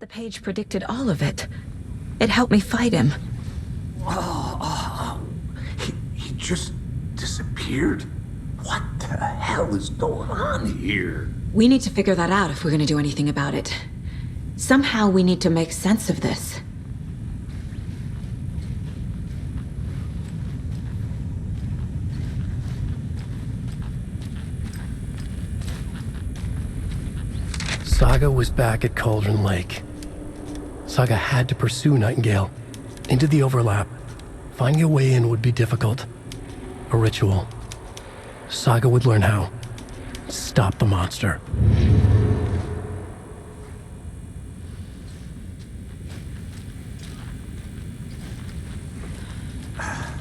The page predicted all of it. It helped me fight him. He just disappeared? What the hell is going on here? We need to figure that out if we're gonna do anything about it. Somehow we need to make sense of this. Saga was back at Cauldron Lake. Saga had to pursue Nightingale into the overlap. Finding a way in would be difficult. A ritual. Saga would learn how. Stop the monster.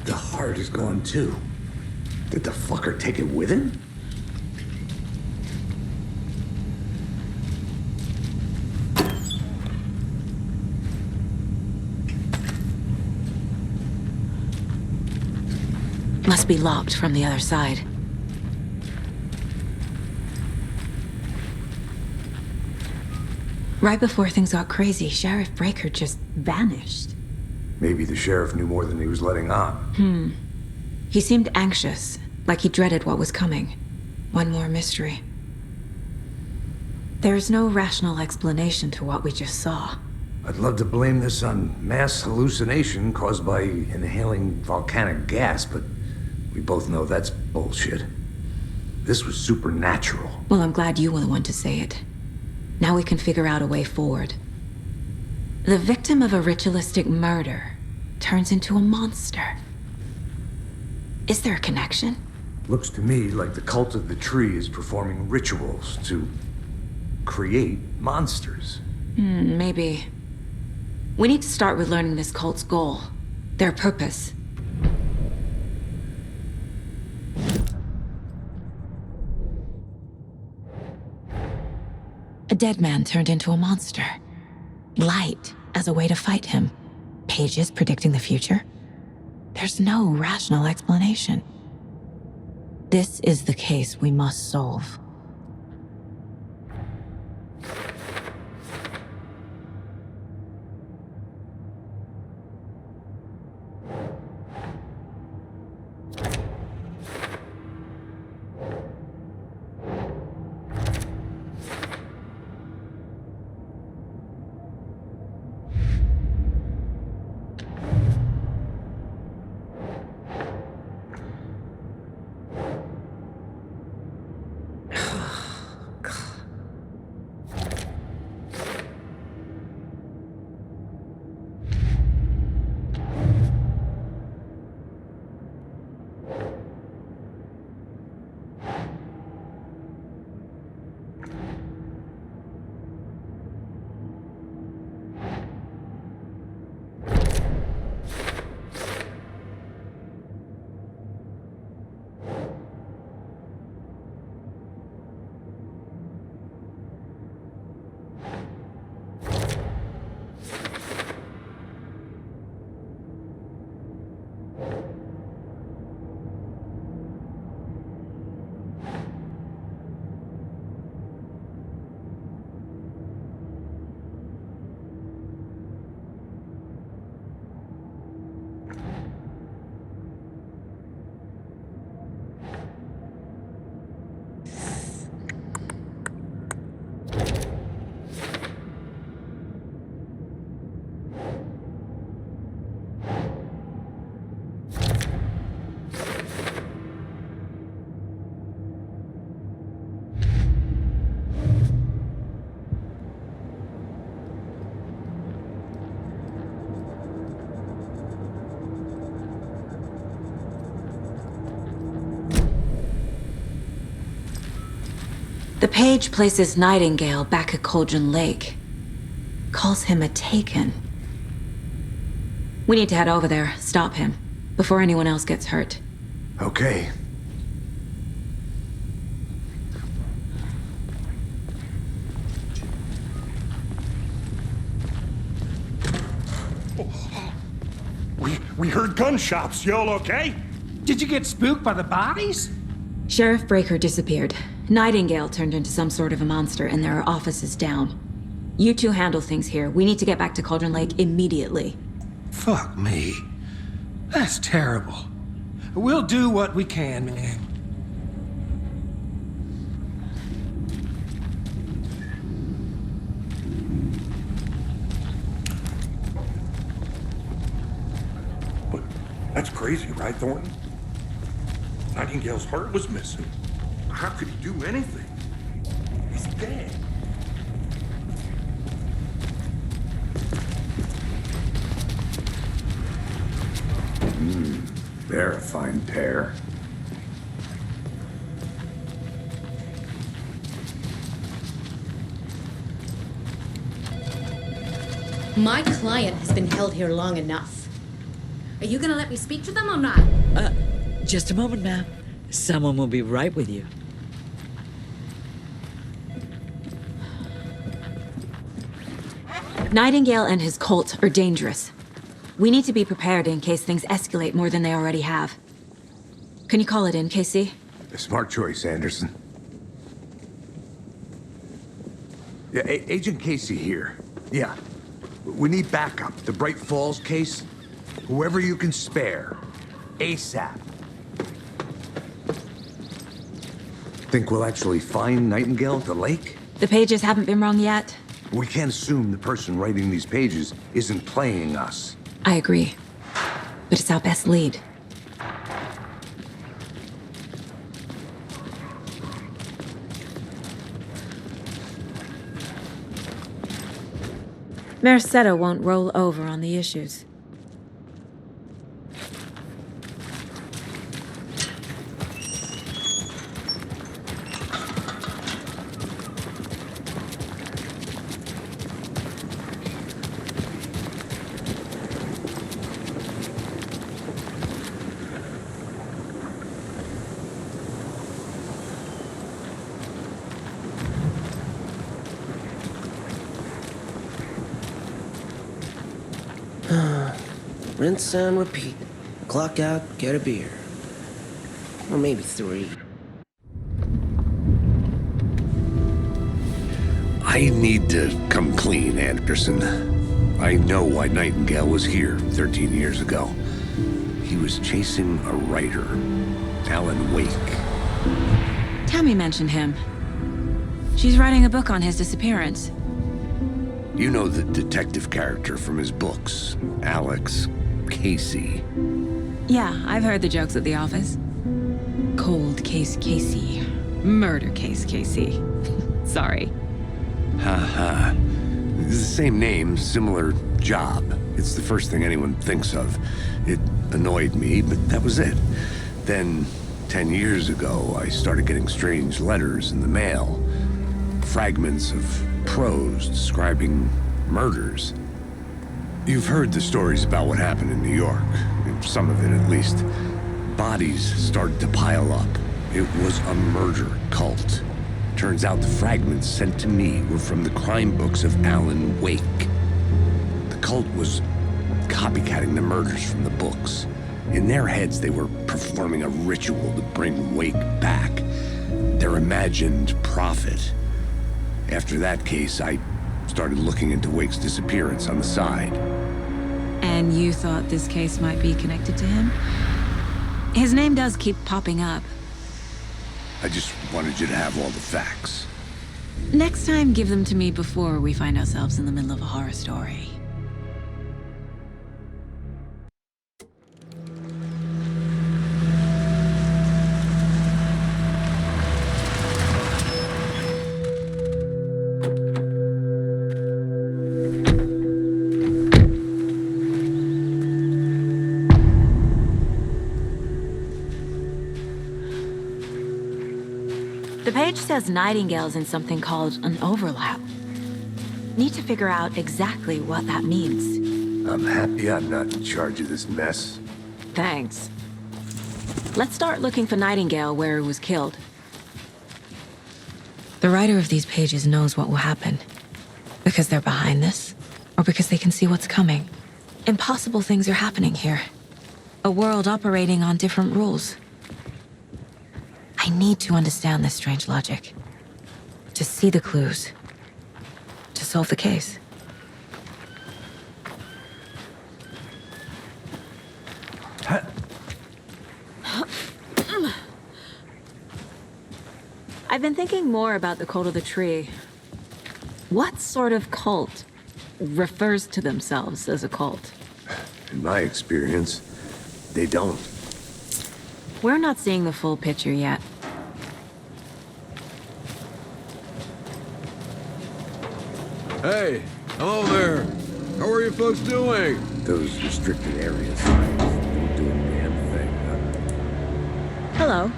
The heart is gone too. Did the fucker take it with him? Must be locked from the other side. Right before things got crazy, Sheriff Breaker just vanished. Maybe the sheriff knew more than he was letting on. He seemed anxious, like he dreaded what was coming. One more mystery. There's no rational explanation to what we just saw. I'd love to blame this on mass hallucination caused by inhaling volcanic gas, but we both know that's bullshit. This was supernatural. Well, I'm glad you were the one to say it. Now we can figure out a way forward. The victim of a ritualistic murder turns into a monster. Is there a connection? Looks to me like the cult of the tree is performing rituals to create monsters. Maybe. We need to start with learning this cult's goal, their purpose. A dead man turned into a monster. Light as a way to fight him. Pages predicting the future. There's no rational explanation. This is the case we must solve. The page places Nightingale back at Cauldron Lake. Calls him a Taken. We need to head over there, stop him, before anyone else gets hurt. Okay. We heard gunshots. Y'all okay? Did you get spooked by the bodies? Sheriff Breaker disappeared. Nightingale turned into some sort of a monster, and there are offices down. You two handle things here. We need to get back to Cauldron Lake immediately. Fuck me. That's terrible. We'll do what we can, man. But that's crazy, right, Thornton? Nightingale's heart was missing. How could he do anything? He's dead. They're a fine pair. My client has been held here long enough. Are you gonna let me speak to them or not? Just a moment, ma'am. Someone will be right with you. Nightingale and his cult are dangerous. We need to be prepared in case things escalate more than they already have. Can you call it in, KC? A smart choice, Anderson. Yeah, Agent Casey here. Yeah. We need backup. The Bright Falls case. Whoever you can spare. ASAP. Think we'll actually find Nightingale at the lake? The pages haven't been wrong yet. We can't assume the person writing these pages isn't playing us. I agree. But it's our best lead. Mercado won't roll over on the issues. Rinse and repeat. Clock out, get a beer. Or maybe 3. I need to come clean, Anderson. I know why Nightingale was here 13 years ago. He was chasing a writer, Alan Wake. Tammy mentioned him. She's writing a book on his disappearance. You know the detective character from his books, Alex Casey. Yeah, I've heard the jokes at the office. Cold case Casey. Murder case Casey. Sorry. Haha. It's the same name, similar job. It's the first thing anyone thinks of. It annoyed me, but that was it. Then, 10 years ago, I started getting strange letters in the mail. Fragments of prose describing murders. You've heard the stories about what happened in New York. Some of it, at least. Bodies started to pile up. It was a murder cult. Turns out the fragments sent to me were from the crime books of Alan Wake. The cult was copycatting the murders from the books. In their heads, they were performing a ritual to bring Wake back. Their imagined prophet. After that case, I started looking into Wake's disappearance on the side. And you thought this case might be connected to him? His name does keep popping up. I just wanted you to have all the facts. Next time, give them to me before we find ourselves in the middle of a horror story. The page says Nightingale's in something called an overlap. Need to figure out exactly what that means. I'm happy I'm not in charge of this mess. Thanks. Let's start looking for Nightingale where he was killed. The writer of these pages knows what will happen. Because they're behind this, or because they can see what's coming. Impossible things are happening here. A world operating on different rules. I need to understand this strange logic. To see the clues. To to solve the case. I've been thinking more about the cult of the tree. What sort of cult refers to themselves as a cult? In my experience, they don't. We're not seeing the full picture yet. Hey, hello there. How are you folks doing? Those restricted areas don't do a damn thing, huh? Hello,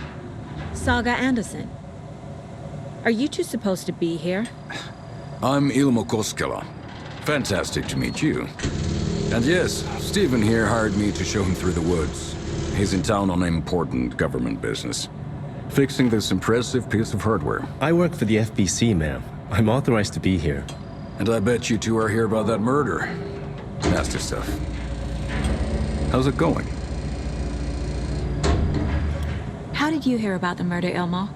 Saga Anderson. Are you two supposed to be here? I'm Ilmo Koskela. Fantastic to meet you. And yes, Stephen here hired me to show him through the woods. He's in town on important government business, fixing this impressive piece of hardware. I work for the FBC, ma'am. I'm authorized to be here. And I bet you two are here about that murder. Nasty stuff. How's it going? How did you hear about the murder, Ilmo?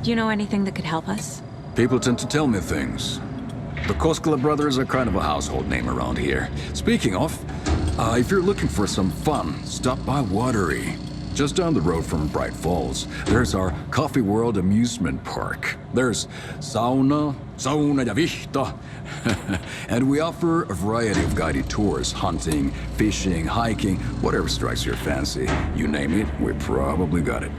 Do you know anything that could help us? People tend to tell me things. The Koskela brothers are kind of a household name around here. Speaking of, if you're looking for some fun, stop by Watery. Just down the road from Bright Falls, there's our Coffee World amusement park. There's sauna ja vihta. And we offer a variety of guided tours, hunting, fishing, hiking, whatever strikes your fancy. You name it, we probably got it.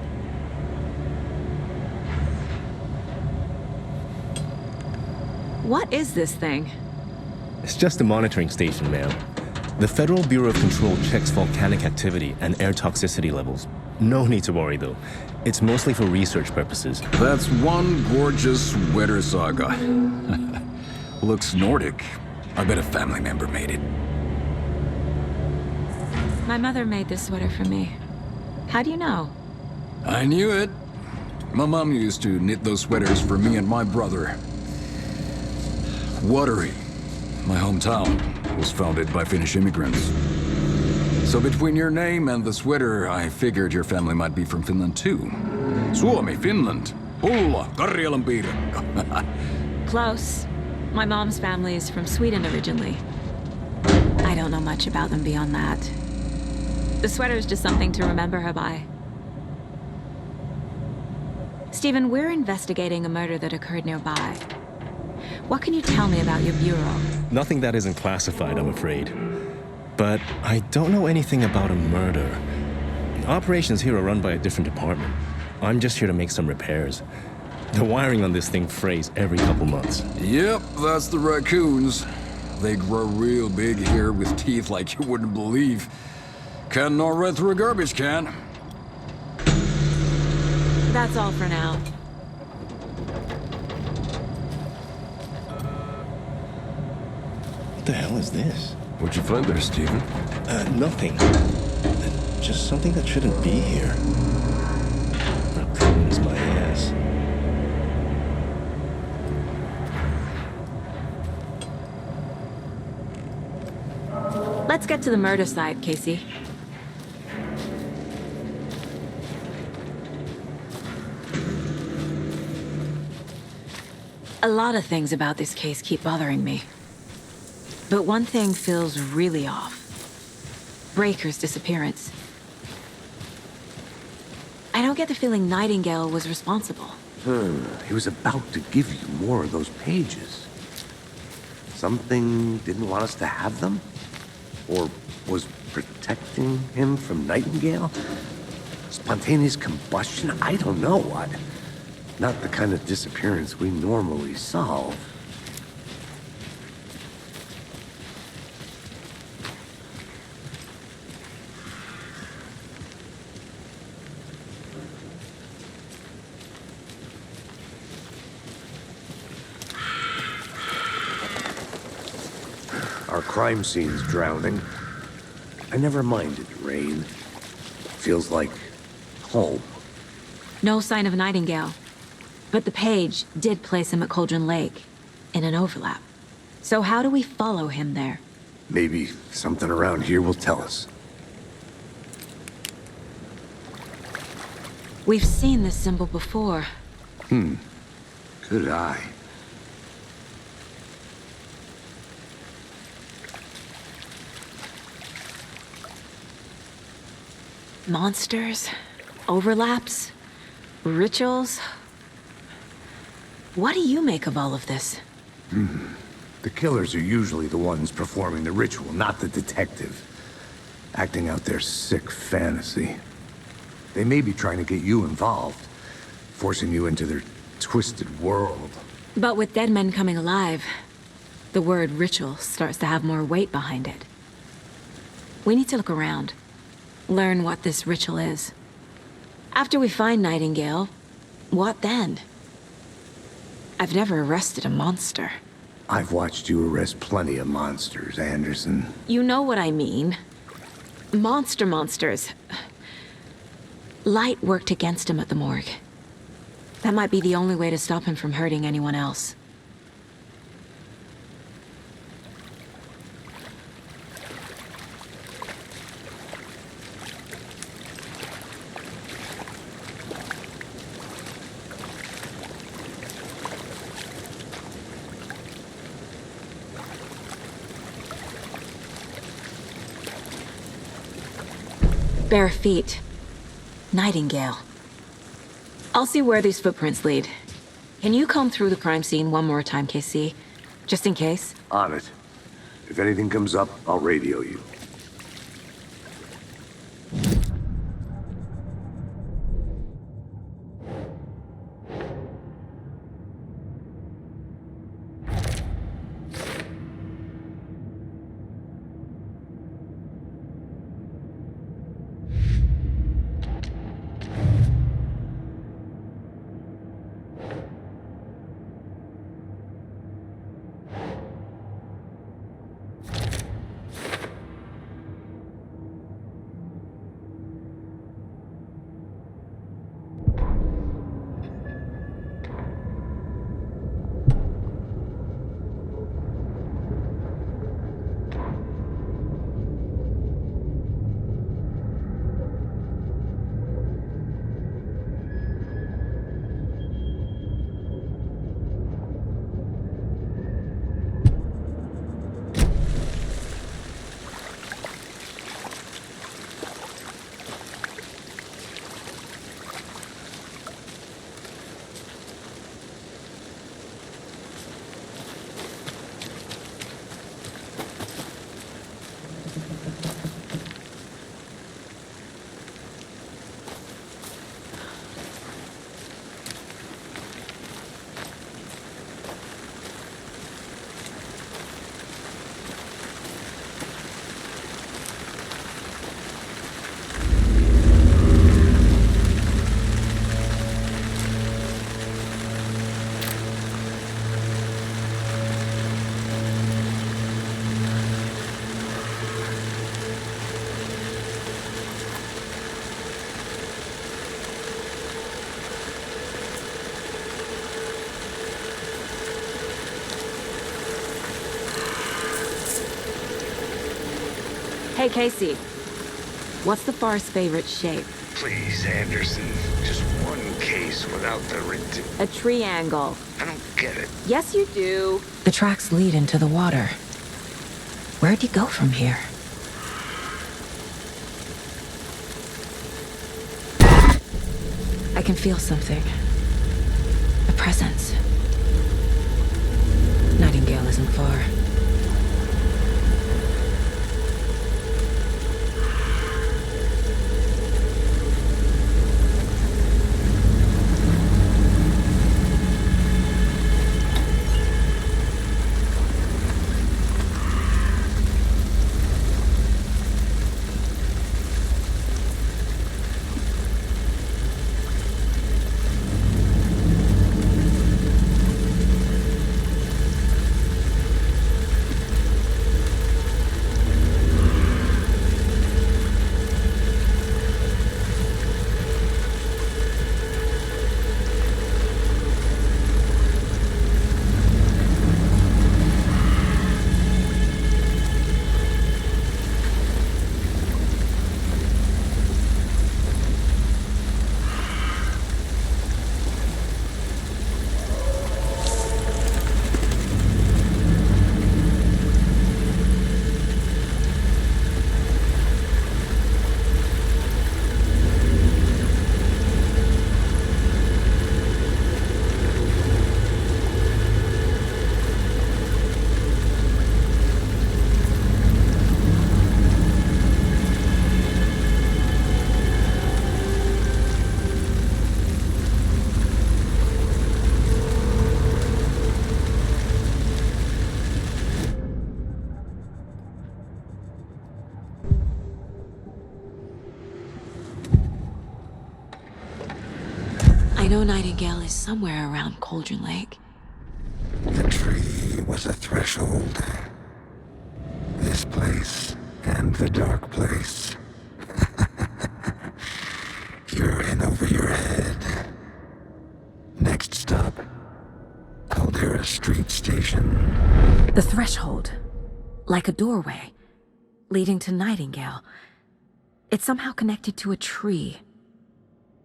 What is this thing? It's just a monitoring station, ma'am. The Federal Bureau of Control checks volcanic activity and air toxicity levels. No need to worry, though. It's mostly for research purposes. That's one gorgeous sweater, Saga. Looks Nordic. I bet a family member made it. My mother made this sweater for me. How do you know? I knew it. My mom used to knit those sweaters for me and my brother. Watery, my hometown, was founded by Finnish immigrants. So between your name and the sweater, I figured your family might be from Finland too. Suomi, Finland. Pulla, Karjalan piirakka. Close. My mom's family is from Sweden originally. I don't know much about them beyond that. The sweater is just something to remember her by. Stephen, we're investigating a murder that occurred nearby. What can you tell me about your bureau? Nothing that isn't classified, I'm afraid. But I don't know anything about a murder. Operations here are run by a different department. I'm just here to make some repairs. The wiring on this thing frays every couple months. Yep, that's the raccoons. They grow real big here with teeth like you wouldn't believe. Can gnaw right through a garbage can. That's all for now. What the hell is this? What'd you find there, Stephen? Nothing. Just something that shouldn't be here. Raccoons, my ass. Let's get to the murder site, Casey. A lot of things about this case keep bothering me. But one thing feels really off. Breaker's disappearance. I don't get the feeling Nightingale was responsible. He was about to give you more of those pages. Something didn't want us to have them? Or was protecting him from Nightingale? Spontaneous combustion? I don't know what. Not the kind of disappearance we normally solve. Our crime scene's drowning. I never minded rain. Feels like home. No sign of Nightingale. But the page did place him at Cauldron Lake, in an overlap. So how do we follow him there? Maybe something around here will tell us. We've seen this symbol before. Good eye. Monsters, overlaps, rituals. What do you make of all of this? The killers are usually the ones performing the ritual, not the detective. Acting out their sick fantasy. They may be trying to get you involved, forcing you into their twisted world. But with dead men coming alive, the word ritual starts to have more weight behind it. We need to look around, learn what this ritual is. After we find Nightingale, what then? I've never arrested a monster. I've watched you arrest plenty of monsters, Anderson. You know what I mean. Monsters. Light worked against him at the morgue. That might be the only way to stop him from hurting anyone else. Bare feet. Nightingale. I'll see where these footprints lead. Can you comb through the crime scene one more time, KC? Just in case? On it. If anything comes up, I'll radio you. Hey, Casey. What's the far's favorite shape? Please, Anderson. Just one case without the A triangle. I don't get it. Yes, you do. The tracks lead into the water. Where'd he go from here? I can feel something. A presence. Nightingale isn't far. know Nightingale is somewhere around Cauldron Lake. The tree was a threshold. This place and the dark place. You're in over your head. Next stop, Caldera Street Station. The threshold. Like a doorway. Leading to Nightingale. It's somehow connected to a tree.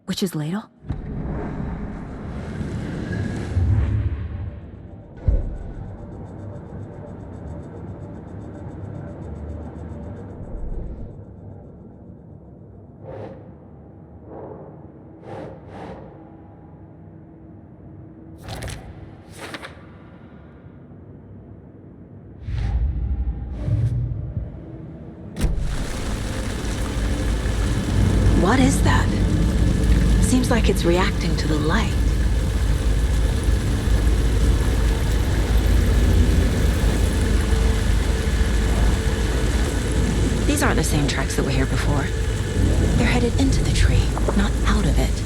Witch's Ladle? What is that? Seems like it's reacting to the light. These aren't the same tracks that were here before. They're headed into the tree, not out of it.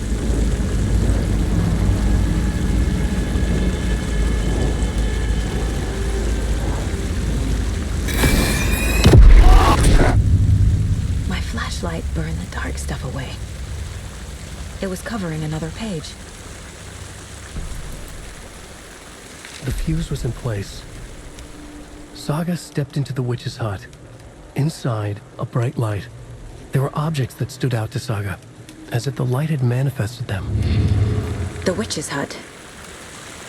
My flashlight burned the dark stuff away. It was covering another page. The fuse was in place. Saga stepped into the witch's hut. Inside, a bright light. There were objects that stood out to Saga, as if the light had manifested them. The witch's hut.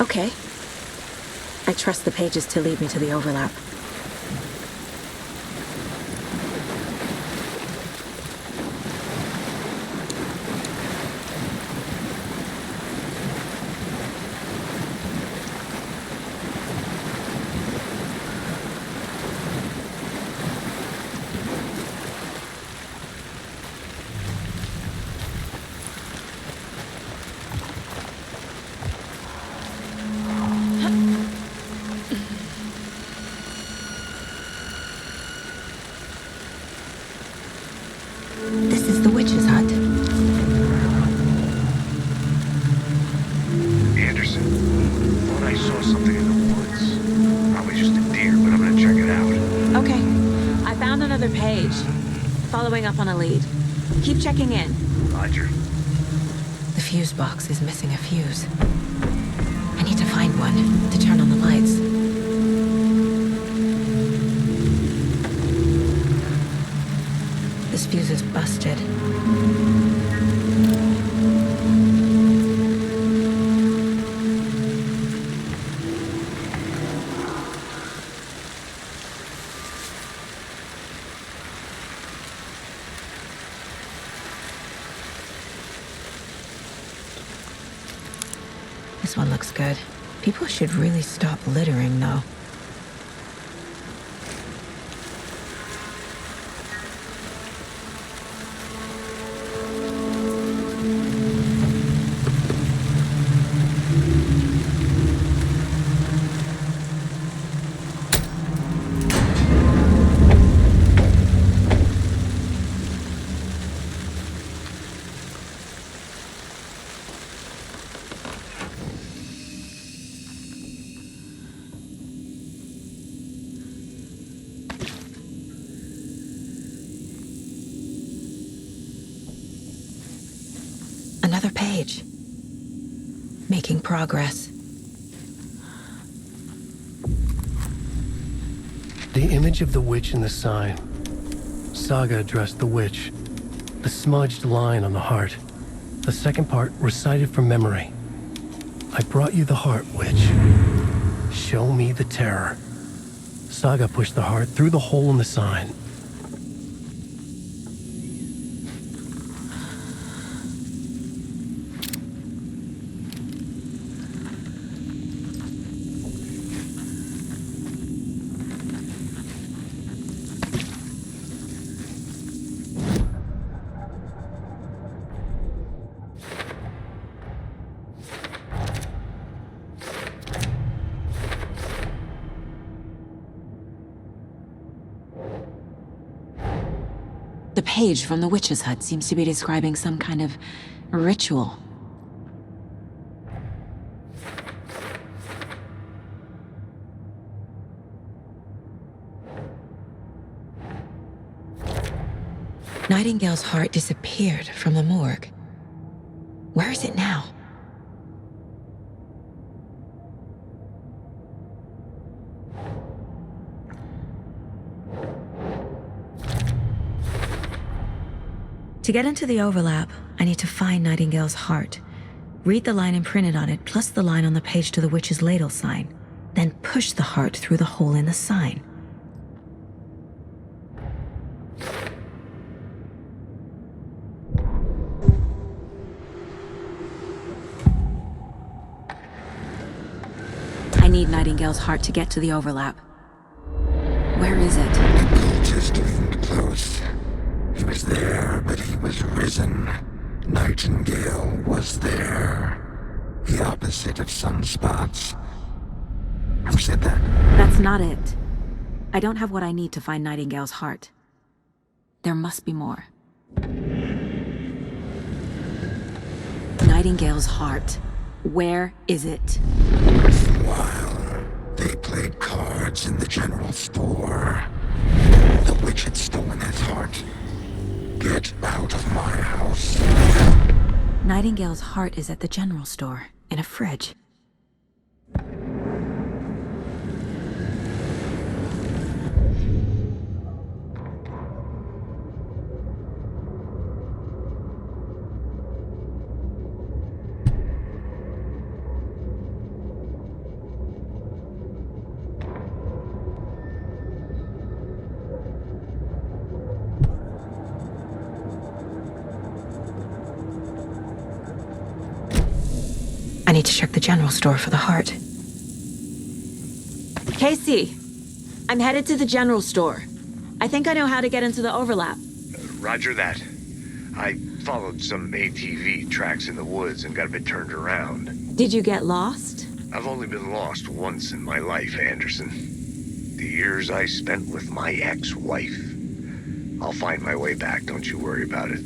Okay. I trust the pages to lead me to the overlap. This is the witch's hut. Anderson, thought I saw something in the woods. Probably just a deer, but I'm gonna check it out. Okay. I found another page. Following up on a lead. Keep checking in. Roger. The fuse box is missing a fuse. I need to find one to turn on the lights. This fuse is busted. This one looks good. People should really stop littering, though. Another page. Making progress. The image of the witch in the sign. Saga addressed the witch. The smudged line on the heart. The second part recited from memory. I brought you the heart, witch. Show me the terror. Saga pushed the heart through the hole in the sign. The page from the witch's hut seems to be describing some kind of ritual. Nightingale's heart disappeared from the morgue. Where is it now? To get into the overlap, I need to find Nightingale's heart. Read the line imprinted on it, plus the line on the page to the witch's ladle sign. Then push the heart through the hole in the sign. I need Nightingale's heart to get to the overlap. Where is it? The cultist leaned close. He was there, but he was risen. Nightingale was there. The opposite of sunspots. Who said that? That's not it. I don't have what I need to find Nightingale's heart. There must be more. Nightingale's heart. Where is it? While they played cards in the general store, the witch had stolen his heart. Get out of my house. Nightingale's heart is at the general store, in a fridge. I need to check the general store for the heart. Casey, I'm headed to the general store. I think I know how to get into the overlap. Roger that. I followed some ATV tracks in the woods and got a bit turned around. Did you get lost? I've only been lost once in my life, Anderson. The years I spent with my ex-wife. I'll find my way back, don't you worry about it.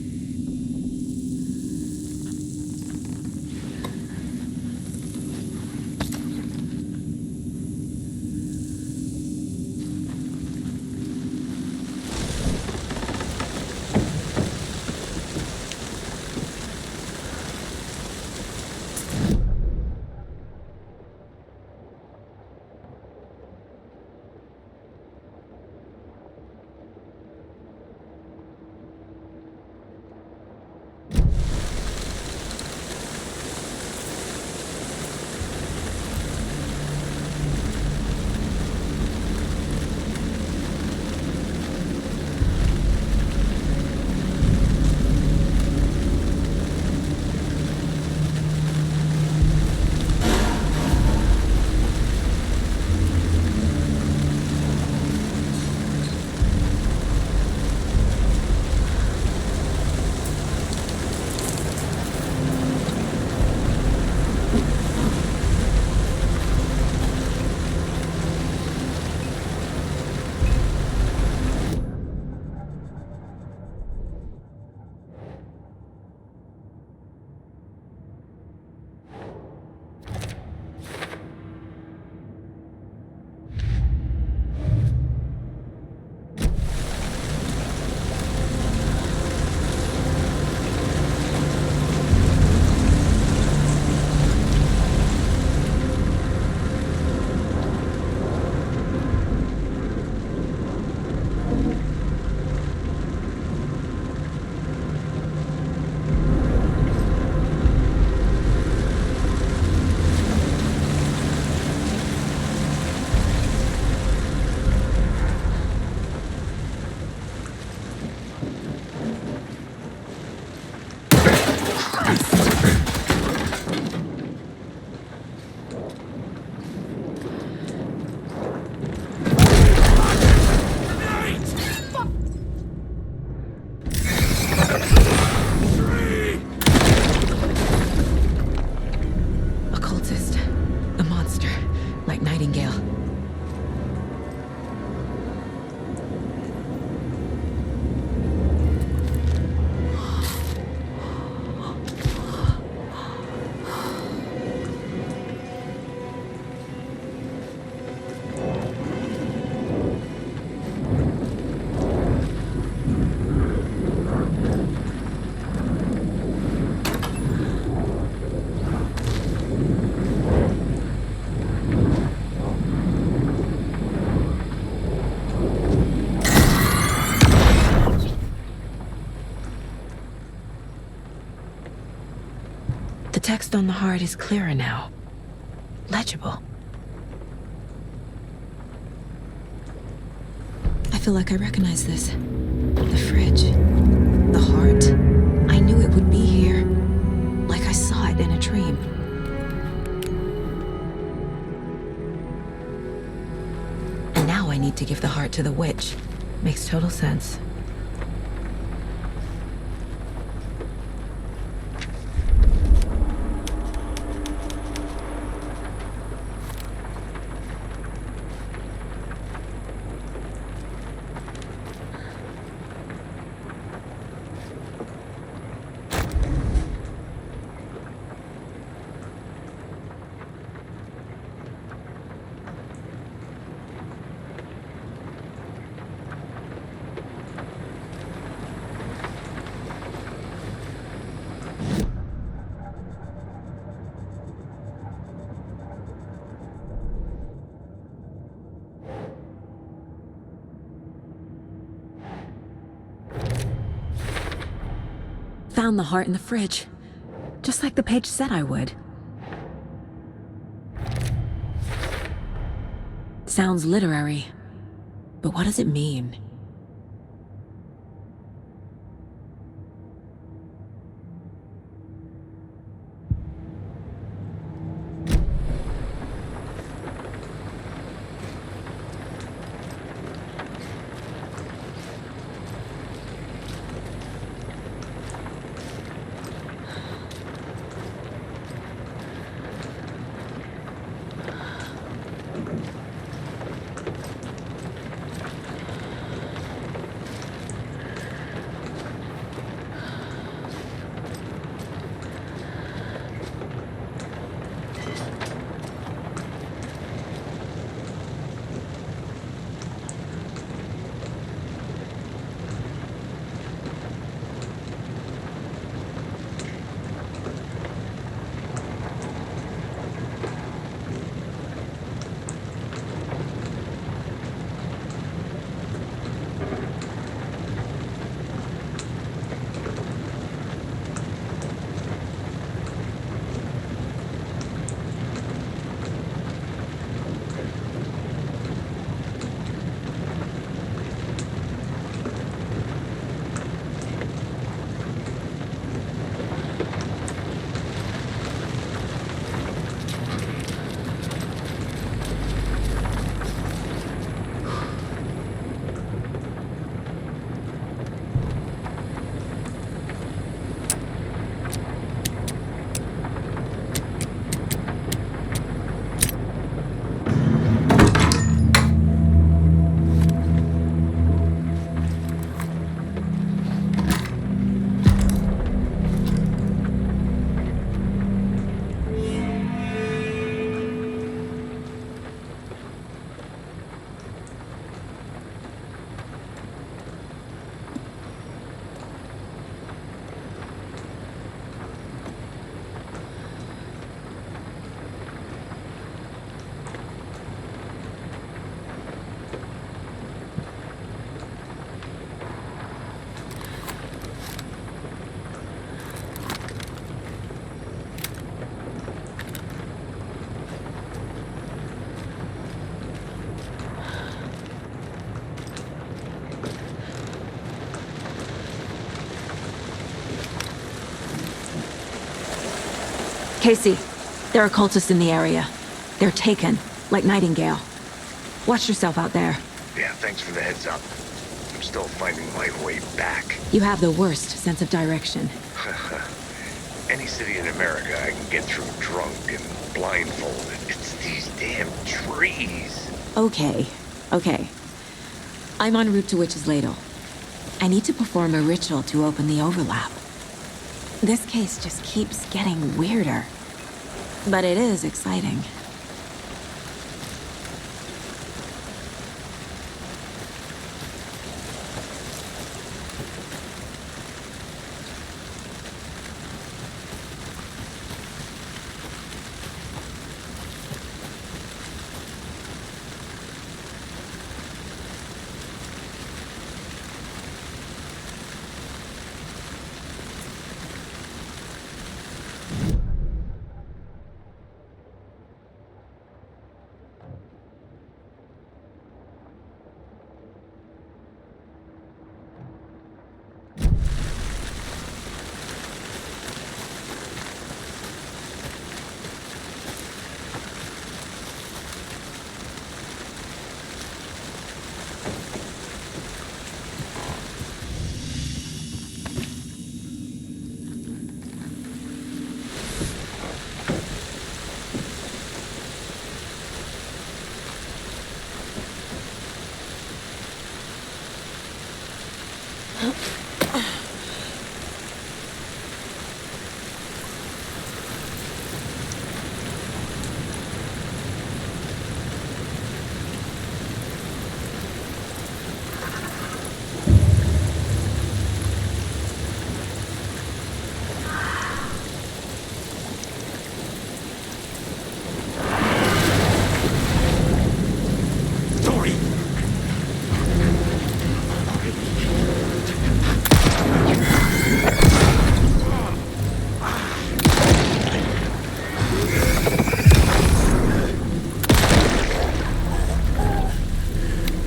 text on the heart is clearer now. Legible. I feel like I recognize this. The fridge. The heart. I knew it would be here. Like I saw it in a dream. And now I need to give the heart to the witch. Makes total sense. Found the heart in the fridge. Just like the page said I would. Sounds literary. But what does it mean? Casey, there are cultists in the area. They're taken, like Nightingale. Watch yourself out there. Yeah, thanks for the heads up. I'm still finding my way back. You have the worst sense of direction. Any city in America I can get through drunk and blindfolded. It's these damn trees. Okay. I'm en route to Witch's Ladle. I need to perform a ritual to open the overlap. This case just keeps getting weirder. But it is exciting.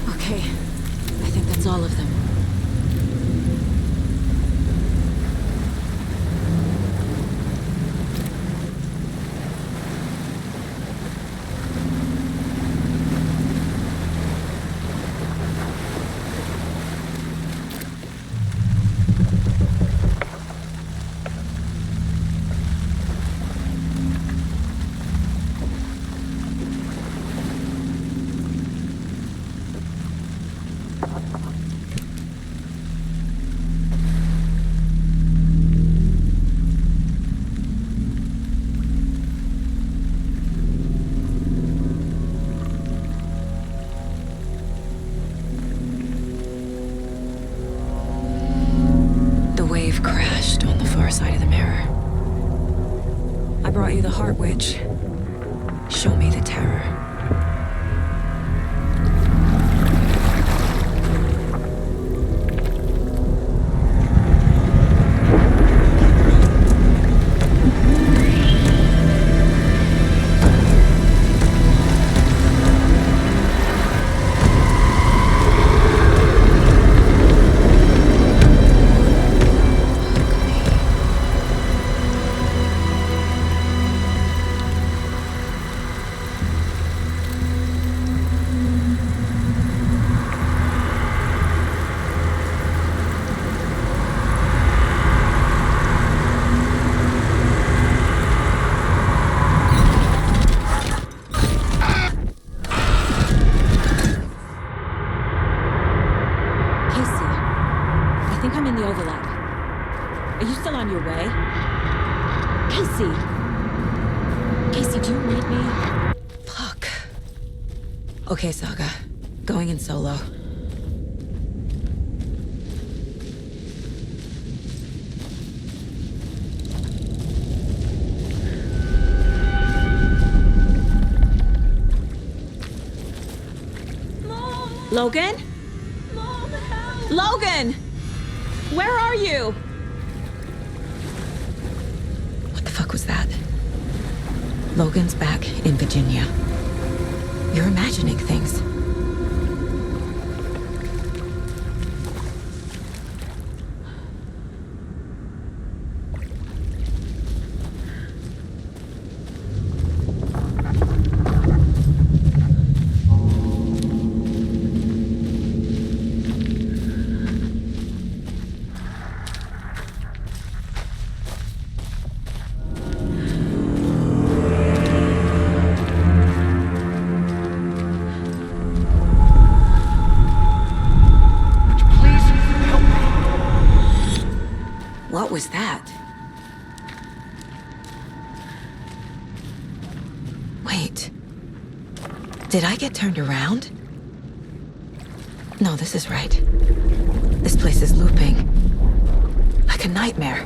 Okay, I think that's all of them. Wave crashed on the far side of the mirror. I brought you the Heart Witch. Show me the terror. Okay, Saga. Going in solo. Mom! Logan? Mom, help! Logan! Where are you? What the fuck was that? Logan's back in Virginia. You're imagining things. What was that? Wait. Did I get turned around? No, this is right. This place is looping. Like a nightmare.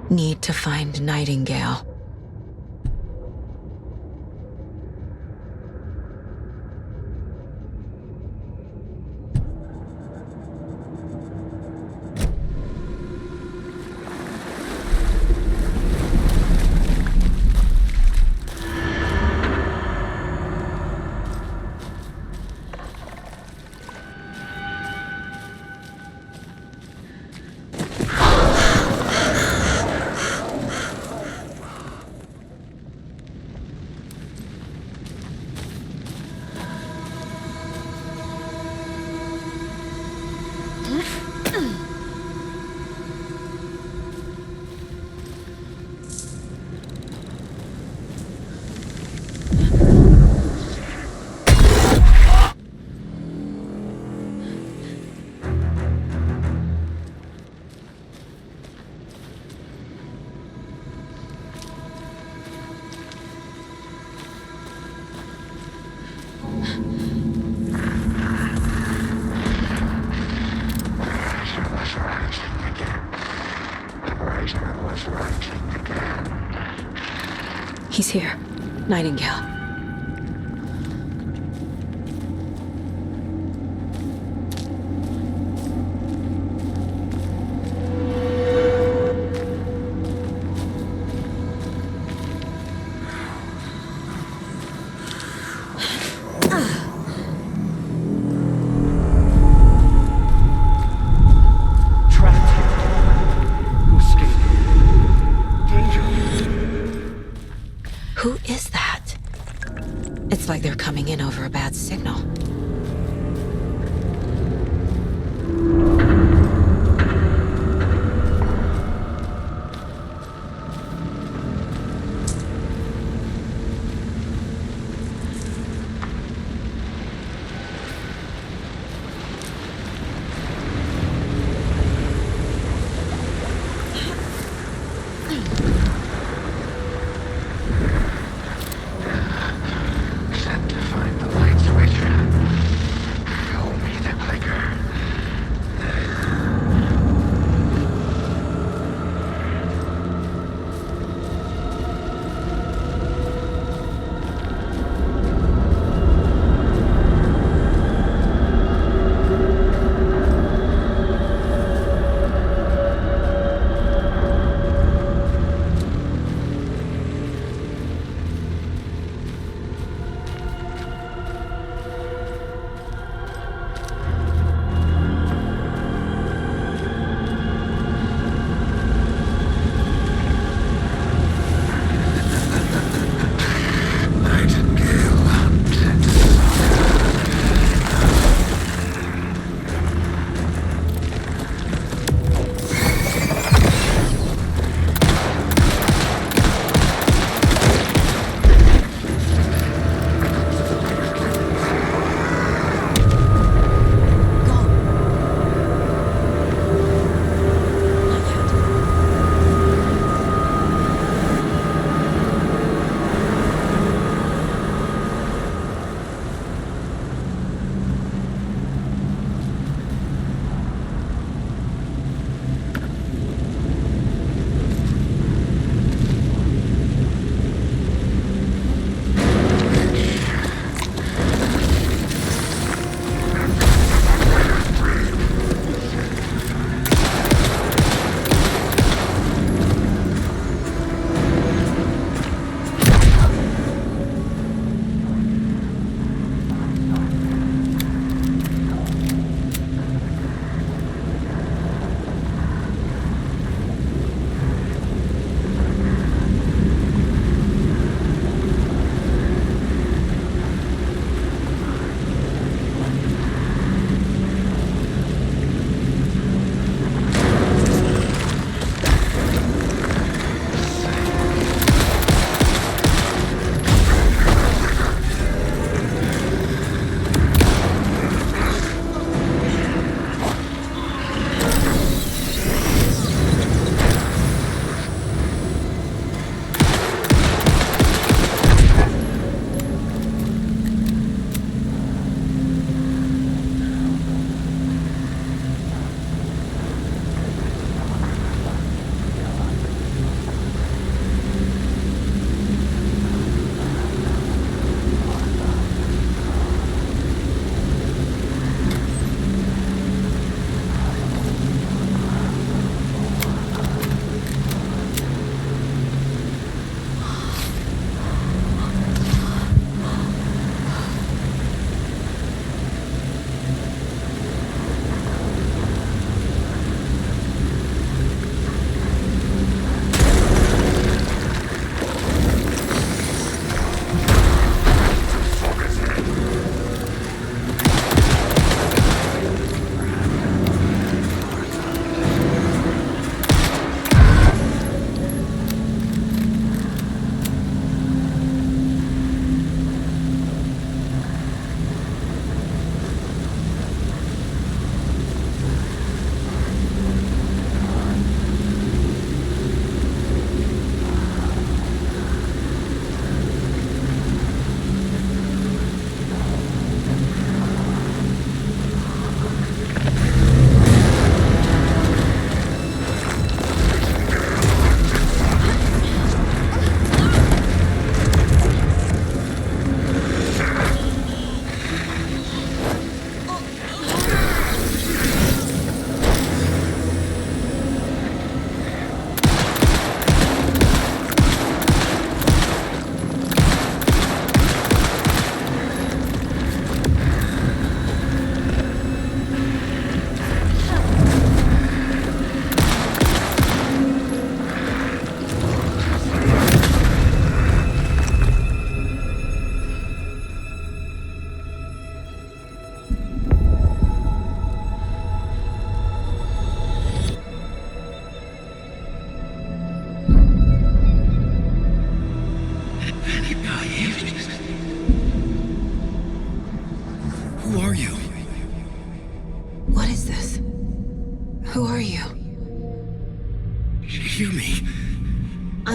Need to find Nightingale. He's here. Nightingale. Who is that? It's like they're coming in over a bad signal. Set to find the light switch.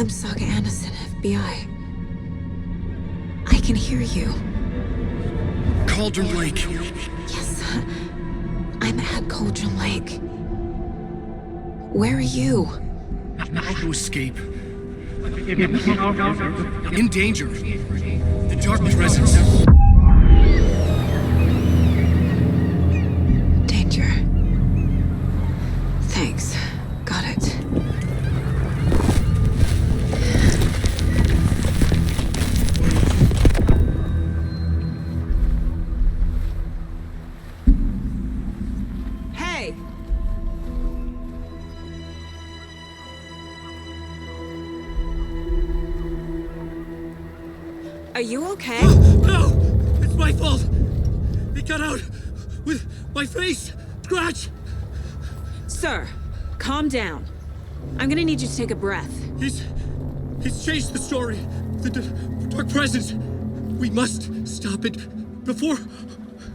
I'm Saga Anderson, FBI. I can hear you. Cauldron Lake. Yes, I'm at Cauldron Lake. Where are you? To escape. In danger. The dark presence. Danger. Thanks. Got it. Hey! Are you okay? No! It's my fault! It got out with my face! Scratch! Sir, calm down. I'm gonna need you to take a breath. He's changed the story. The dark presence. We must stop it before...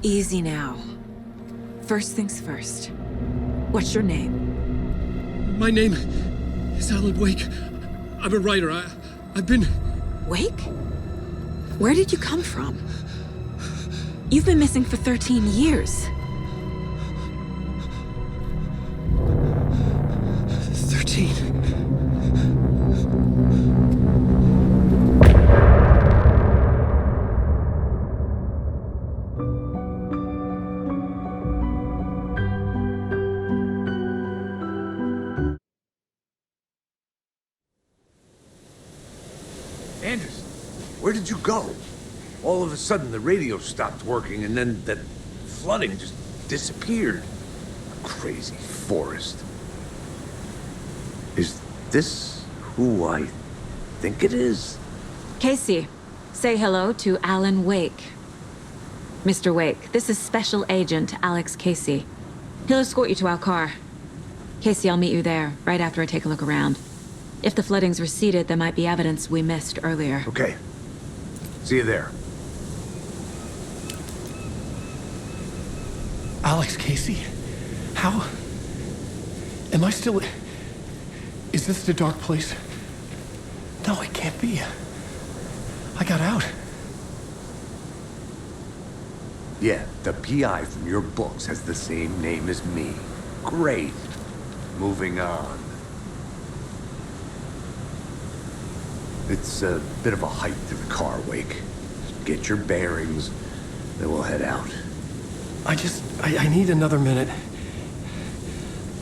Easy now. First things first. What's your name? My name is Alan Wake. I'm a writer. I've been... Wake? Where did you come from? You've been missing for 13 years. 13. Anderson, where did you go? All of a sudden, the radio stopped working, and then that flooding just disappeared. Crazy forest. Is this who I think it is? Casey, say hello to Alan Wake. Mr. Wake, this is Special Agent Alex Casey. He'll escort you to our car. Casey, I'll meet you there, right after I take a look around. If the flooding's receded, there might be evidence we missed earlier. Okay. See you there. Alex Casey? How? Am I still... Is this the dark place? No, it can't be. I got out. Yeah, the PI from your books has the same name as me. Great. Moving on. It's a bit of a hike to the car, Wake. Get your bearings, then we'll head out. I need another minute.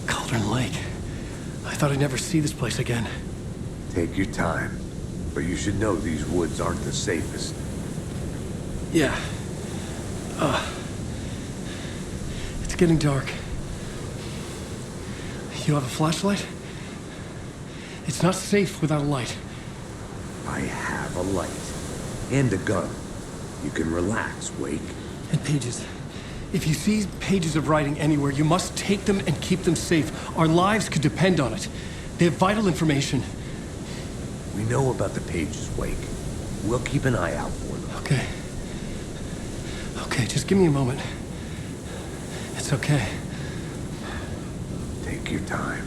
Cauldron Lake. I thought I'd never see this place again. Take your time. But you should know these woods aren't the safest. Yeah. It's getting dark. You have a flashlight? It's not safe without a light. I have a light. And a gun. You can relax, Wake. And pages. If you see pages of writing anywhere, you must take them and keep them safe. Our lives could depend on it. They have vital information. We know about the pages, Wake. We'll keep an eye out for them. Okay. Okay, just give me a moment. It's okay. Take your time.